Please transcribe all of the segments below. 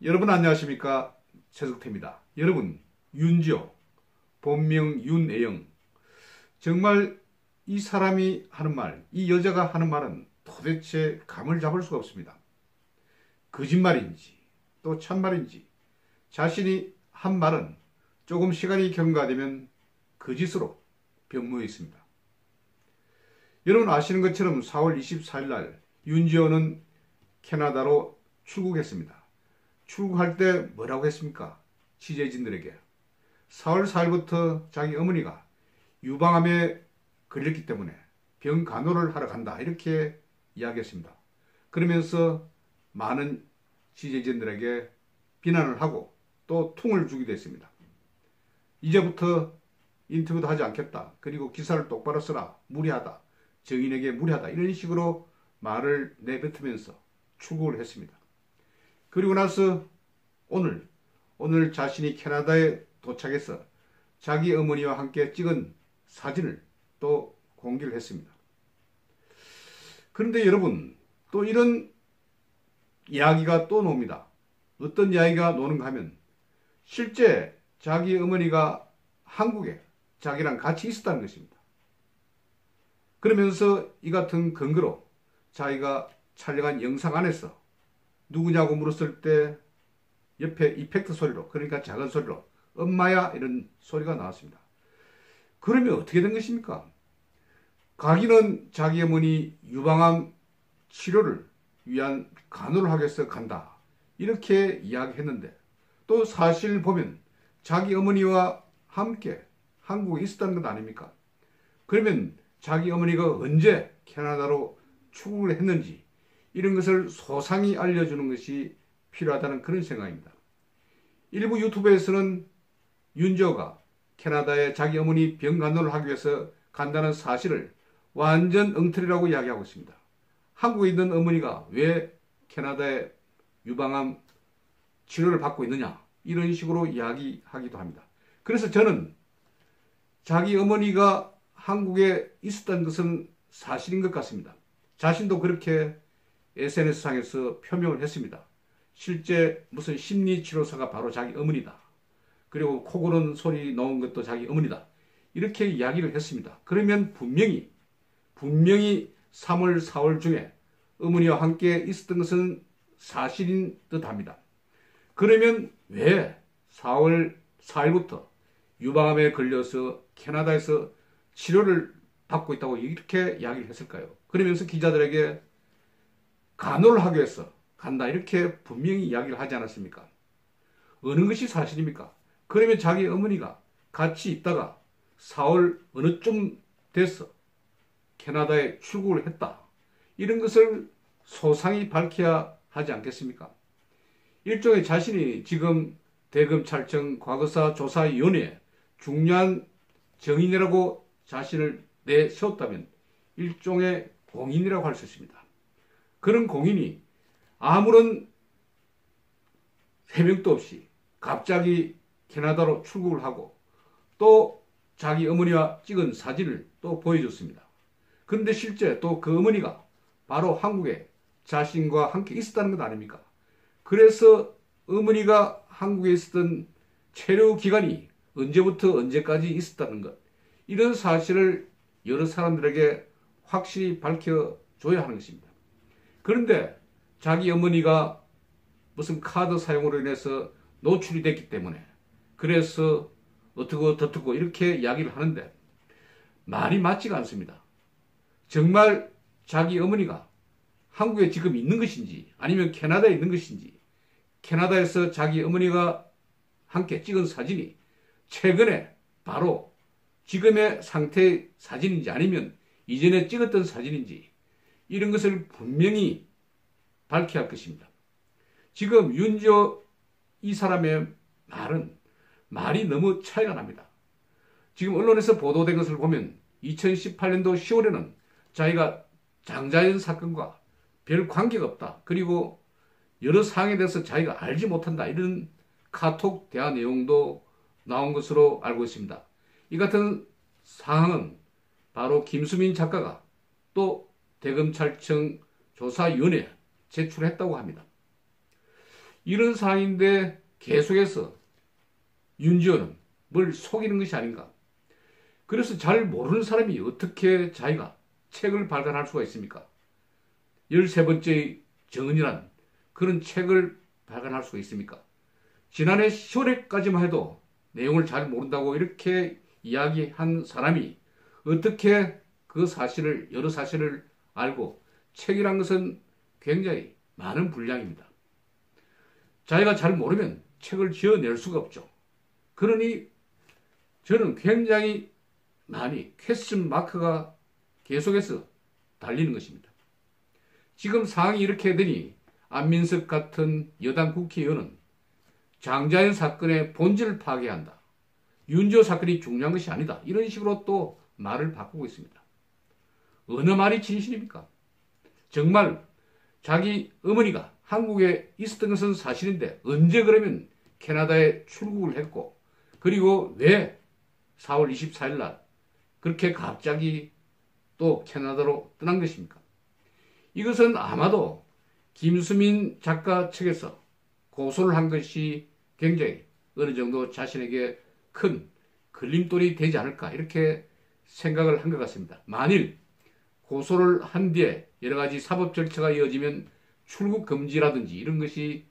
여러분 안녕하십니까? 최석태입니다. 여러분, 윤지호, 본명 윤애영. 정말 이 사람이 하는 말, 이 여자가 하는 말은 도대체 감을 잡을 수가 없습니다. 거짓말인지 또 참말인지 자신이 한 말은 조금 시간이 경과되면 거짓으로 변모해 있습니다. 여러분 아시는 것처럼 4월 24일 날 윤지호는 캐나다로 출국했습니다. 출국할 때 뭐라고 했습니까? 취재진들에게 4월 4일부터 자기 어머니가 유방암에 걸렸기 때문에 병 간호를 하러 간다 이렇게 이야기했습니다. 그러면서 많은 취재진들에게 비난을 하고 또 퉁을 주기도 했습니다. 이제부터 인터뷰도 하지 않겠다. 그리고 기사를 똑바로 써라. 무리하다. 정인에게 무리하다. 이런 식으로 말을 내뱉으면서 출국을 했습니다. 그리고 나서 오늘 자신이 캐나다에 도착해서 자기 어머니와 함께 찍은 사진을 또 공개를 했습니다. 그런데 여러분, 또 이런 이야기가 또 나옵니다. 어떤 이야기가 나오는가 하면 실제 자기 어머니가 한국에 자기랑 같이 있었다는 것입니다. 그러면서 이 같은 근거로 자기가 촬영한 영상 안에서 누구냐고 물었을 때 옆에 이펙트 소리로, 그러니까 작은 소리로 엄마야 이런 소리가 나왔습니다. 그러면 어떻게 된 것입니까? 가기는 자기 어머니 유방암 치료를 위한 간호를 하기 위해서 간다 이렇게 이야기했는데, 또 사실 보면 자기 어머니와 함께 한국에 있었다는 것 아닙니까? 그러면 자기 어머니가 언제 캐나다로 출국을 했는지 이런 것을 소상히 알려주는 것이 필요하다는 그런 생각입니다. 일부 유튜브에서는 윤지호가 캐나다에 자기 어머니 병 간호를 하기 위해서 간다는 사실을 완전 엉터리라고 이야기하고 있습니다. 한국에 있는 어머니가 왜 캐나다에 유방암 치료를 받고 있느냐 이런 식으로 이야기하기도 합니다. 그래서 저는 자기 어머니가 한국에 있었던 것은 사실인 것 같습니다. 자신도 그렇게 SNS상에서 표명을 했습니다. 실제 무슨 심리치료사가 바로 자기 어머니다. 그리고 코 고는 소리 나온 것도 자기 어머니다. 이렇게 이야기를 했습니다. 그러면 분명히 3월, 4월 중에 어머니와 함께 있었던 것은 사실인 듯 합니다. 그러면 왜 4월 4일부터 유방암에 걸려서 캐나다에서 치료를 받고 있다고 이렇게 이야기를 했을까요? 그러면서 기자들에게 간호를 하기 위해서 간다 이렇게 분명히 이야기를 하지 않았습니까? 어느 것이 사실입니까? 그러면 자기 어머니가 같이 있다가 4월 어느 쯤 돼서 캐나다에 출국을 했다. 이런 것을 소상히 밝혀야 하지 않겠습니까? 일종의 자신이 지금 대검찰청 과거사조사위원회에 중요한 정인이라고 자신을 내세웠다면 일종의 공인이라고 할 수 있습니다. 그런 공인이 아무런 해명도 없이 갑자기 캐나다로 출국을 하고 또 자기 어머니와 찍은 사진을 또 보여줬습니다. 그런데 실제 또 그 어머니가 바로 한국에 자신과 함께 있었다는 것 아닙니까? 그래서 어머니가 한국에 있었던 체류 기간이 언제부터 언제까지 있었다는 것, 이런 사실을 여러 사람들에게 확실히 밝혀줘야 하는 것입니다. 그런데 자기 어머니가 무슨 카드 사용으로 인해서 노출이 됐기 때문에 그래서 어떻고 저떻고 이렇게 이야기를 하는데 말이 맞지가 않습니다. 정말 자기 어머니가 한국에 지금 있는 것인지 아니면 캐나다에 있는 것인지, 캐나다에서 자기 어머니가 함께 찍은 사진이 최근에 바로 지금의 상태의 사진인지 아니면 이전에 찍었던 사진인지 이런 것을 분명히 밝혀야 할 것입니다. 지금 윤지호 이 사람의 말이 너무 차이가 납니다. 지금 언론에서 보도된 것을 보면 2018년도 10월에는 자기가 장자연 사건과 별 관계가 없다. 그리고 여러 사항에 대해서 자기가 알지 못한다. 이런 카톡 대화 내용도 나온 것으로 알고 있습니다. 이 같은 사항은 바로 김수민 작가가 또 대검찰청 조사위원회에 제출했다고 합니다. 이런 상황인데 계속해서 윤지호는 뭘 속이는 것이 아닌가. 그래서 잘 모르는 사람이 어떻게 자기가 책을 발간할 수가 있습니까? 13번째 정은이란 그런 책을 발간할 수가 있습니까? 지난해 10월에까지만 해도 내용을 잘 모른다고 이렇게 이야기한 사람이 어떻게 그 사실을, 여러 사실을 알고 책이란 것은 굉장히 많은 분량입니다. 자기가 잘 모르면 책을 지어낼 수가 없죠. 그러니 저는 굉장히 많이 퀘스천 마크가 계속해서 달리는 것입니다. 지금 상황이 이렇게 되니 안민석 같은 여당 국회의원은 장자연 사건의 본질을 파괴해야 한다. 윤지호 사건이 중요한 것이 아니다. 이런 식으로 또 말을 바꾸고 있습니다. 어느 말이 진실입니까? 정말 자기 어머니가 한국에 있었던 것은 사실인데 언제 그러면 캐나다에 출국을 했고 그리고 왜 4월 24일 날 그렇게 갑자기 또 캐나다로 떠난 것입니까? 이것은 아마도 김수민 작가 측에서 고소를 한 것이 굉장히 어느 정도 자신에게 큰 걸림돌이 되지 않을까 이렇게 생각을 한 것 같습니다. 만일 고소를 한 뒤에 여러 가지 사법 절차가 이어지면 출국 금지라든지 이런 것이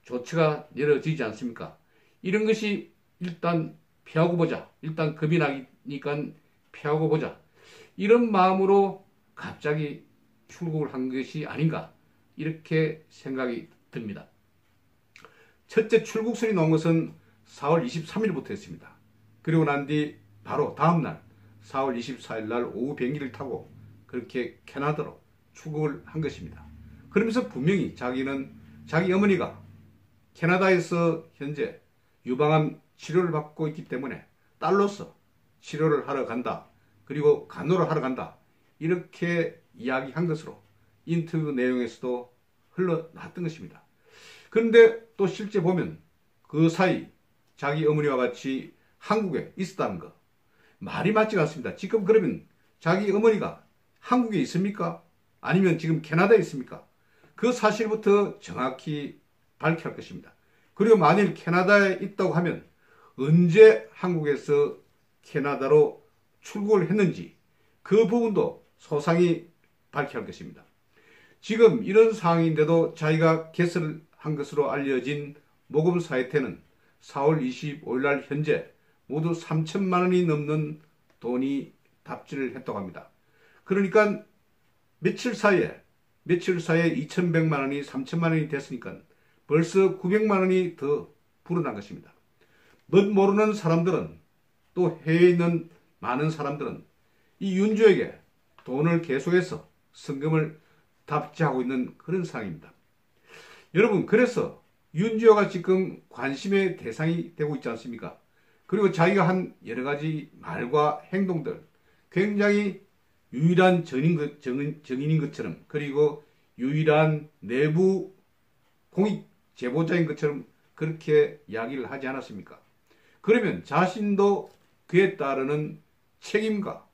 조치가 내려지지 않습니까? 이런 것이 일단 피하고 보자. 일단 겁이 나니까 피하고 보자. 이런 마음으로 갑자기 출국을 한 것이 아닌가 이렇게 생각이 듭니다. 첫째 출국설이 나온 것은 4월 23일부터 했습니다. 그리고 난 뒤 바로 다음날 4월 24일 날 오후 비행기를 타고 그렇게 캐나다로 출국을 한 것입니다. 그러면서 분명히 자기는 자기 어머니가 캐나다에서 현재 유방암 치료를 받고 있기 때문에 딸로서 치료를 하러 간다. 그리고 간호를 하러 간다. 이렇게 이야기한 것으로 인터뷰 내용에서도 흘러나왔던 것입니다. 그런데 또 실제 보면 그 사이 자기 어머니와 같이 한국에 있었다는 것 말이 맞지 않습니다. 지금 그러면 자기 어머니가 한국에 있습니까? 아니면 지금 캐나다에 있습니까? 그 사실부터 정확히 밝혀야 할 것입니다. 그리고 만일 캐나다에 있다고 하면 언제 한국에서 캐나다로 출국을 했는지 그 부분도 소상히 밝혀야 할 것입니다. 지금 이런 상황인데도 자기가 개설한 것으로 알려진 모금 사이트에는 4월 25일 날 현재 모두 3천만 원이 넘는 돈이 답지를 했다고 합니다. 그러니까 며칠 사이에 2,100만 원이 3천만 원이 됐으니까 벌써 900만 원이 더 불어난 것입니다. 못 모르는 사람들은 또 해외에 있는 많은 사람들은 이 윤주에게 돈을 계속해서 성금을 답지하고 있는 그런 상황입니다. 여러분 그래서 윤주호가 지금 관심의 대상이 되고 있지 않습니까? 그리고 자기가 한 여러 가지 말과 행동들 굉장히 유일한 정인인 것처럼 그리고 유일한 내부 공익 제보자인 것처럼 그렇게 이야기를 하지 않았습니까? 그러면 자신도 그에 따르는 책임과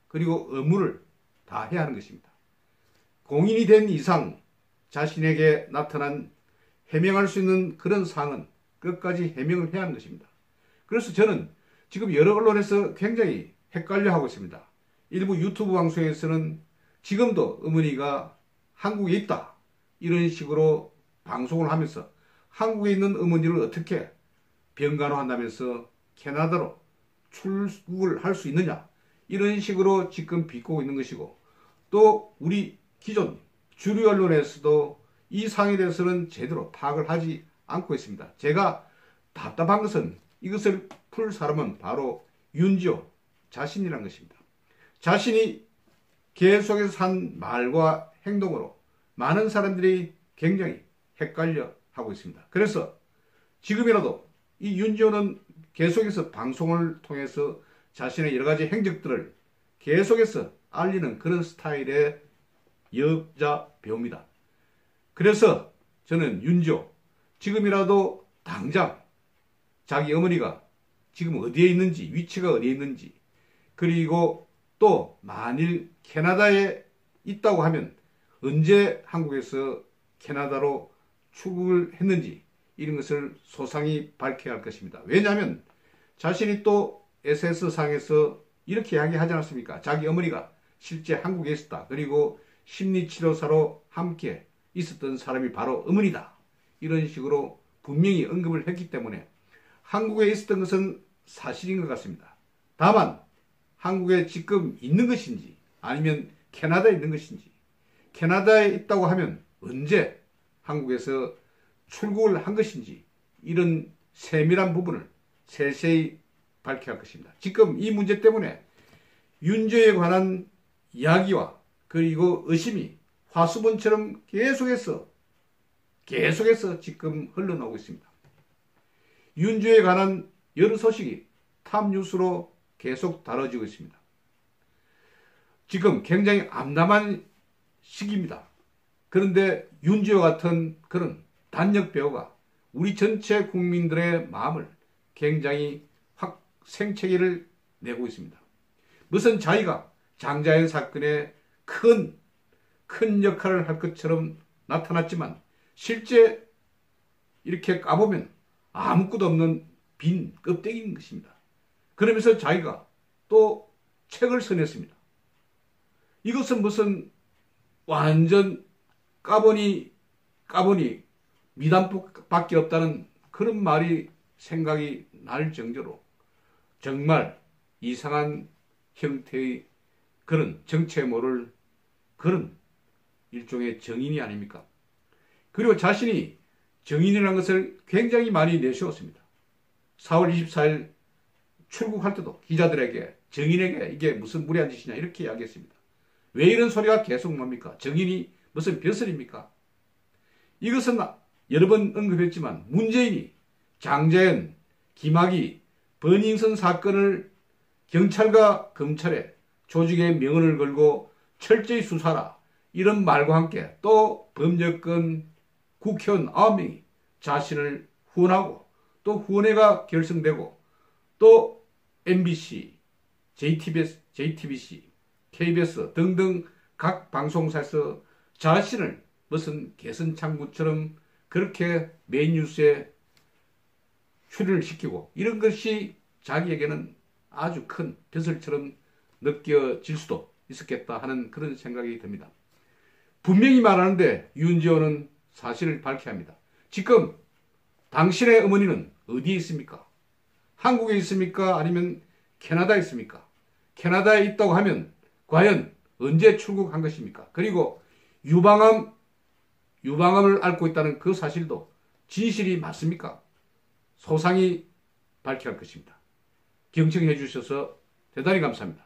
그리고 의무를 다 해야 하는 것입니다. 공인이 된 이상 자신에게 나타난 해명할 수 있는 그런 사항은 끝까지 해명을 해야 하는 것입니다. 그래서 저는 지금 여러 언론에서 굉장히 헷갈려 하고 있습니다. 일부 유튜브 방송에서는 지금도 어머니가 한국에 있다 이런 식으로 방송을 하면서 한국에 있는 어머니를 어떻게 병간호한다면서 캐나다로 출국을 할 수 있느냐 이런 식으로 지금 비꼬고 있는 것이고 또 우리 기존 주류 언론에서도 이 사항에 대해서는 제대로 파악을 하지 않고 있습니다. 제가 답답한 것은 이것을 풀 사람은 바로 윤지호 자신이라는 것입니다. 자신이 계속해서 한 말과 행동으로 많은 사람들이 굉장히 헷갈려 하고 있습니다. 그래서 지금이라도 이 윤지호는 계속해서 방송을 통해서 자신의 여러 가지 행적들을 계속해서 알리는 그런 스타일의 여자 배우입니다. 그래서 저는 윤지호 지금이라도 당장 자기 어머니가 지금 어디에 있는지 위치가 어디에 있는지 그리고 또 만일 캐나다에 있다고 하면 언제 한국에서 캐나다로 출국을 했는지 이런 것을 소상히 밝혀야 할 것입니다. 왜냐하면 자신이 또 SS상에서 이렇게 이야기하지 않았습니까? 자기 어머니가 실제 한국에 있었다. 그리고 심리치료사로 함께 있었던 사람이 바로 어머니다. 이런 식으로 분명히 언급을 했기 때문에 한국에 있었던 것은 사실인 것 같습니다. 다만 한국에 지금 있는 것인지 아니면 캐나다에 있는 것인지, 캐나다에 있다고 하면 언제 한국에서 출국을 한 것인지, 이런 세밀한 부분을 세세히 밝혀야 할 것입니다. 지금 이 문제 때문에 윤저에 관한 이야기와 그리고 의심이 화수분처럼 계속해서 지금 흘러나오고 있습니다. 윤저에 관한 여러 소식이 탑뉴스로 계속 다뤄지고 있습니다. 지금 굉장히 암담한 시기입니다. 그런데 윤주와 같은 그런 단역 배우가 우리 전체 국민들의 마음을 굉장히 확 생채기를 내고 있습니다. 무슨 자기가 장자연 사건에 큰 역할을 할 것처럼 나타났지만 실제 이렇게 까보면 아무것도 없는 빈 껍데기인 것입니다. 그러면서 자기가 또 책을 써냈습니다. 이것은 무슨 완전 까보니 미담밖에 없다는 그런 말이 생각이 날 정도로 정말 이상한 형태의 그런 정체 모를 그런 일종의 정인이 아닙니까? 그리고 자신이 정인이라는 것을 굉장히 많이 내세웠습니다. 4월 24일 출국할 때도 기자들에게 정인에게 이게 무슨 무리한 짓이냐 이렇게 이야기했습니다. 왜 이런 소리가 계속 납니까? 정인이 무슨 벼슬입니까? 이것은 여러 번 언급했지만 문재인이 장자연, 김학의, 버닝썬 사건을 경찰과 검찰에 조직의 명언을 걸고 철저히 수사하라 이런 말과 함께 또 범죄권 국회의원 9명이 자신을 후원하고 또 후원회가 결성되고 또 MBC, JTBC, KBS 등등 각 방송사에서 자신을 무슨 개선창구처럼 그렇게 메인뉴스에 출연을 시키고 이런 것이 자기에게는 아주 큰 벼슬처럼 느껴질 수도 있었겠다 하는 그런 생각이 듭니다. 분명히 말하는데 윤지호는 사실을 밝혀야 합니다. 지금 당신의 어머니는 어디에 있습니까? 한국에 있습니까? 아니면 캐나다에 있습니까? 캐나다에 있다고 하면 과연 언제 출국한 것입니까? 그리고 유방암을 앓고 있다는 그 사실도 진실이 맞습니까? 소상히 밝혀야 할 것입니다. 경청해 주셔서 대단히 감사합니다.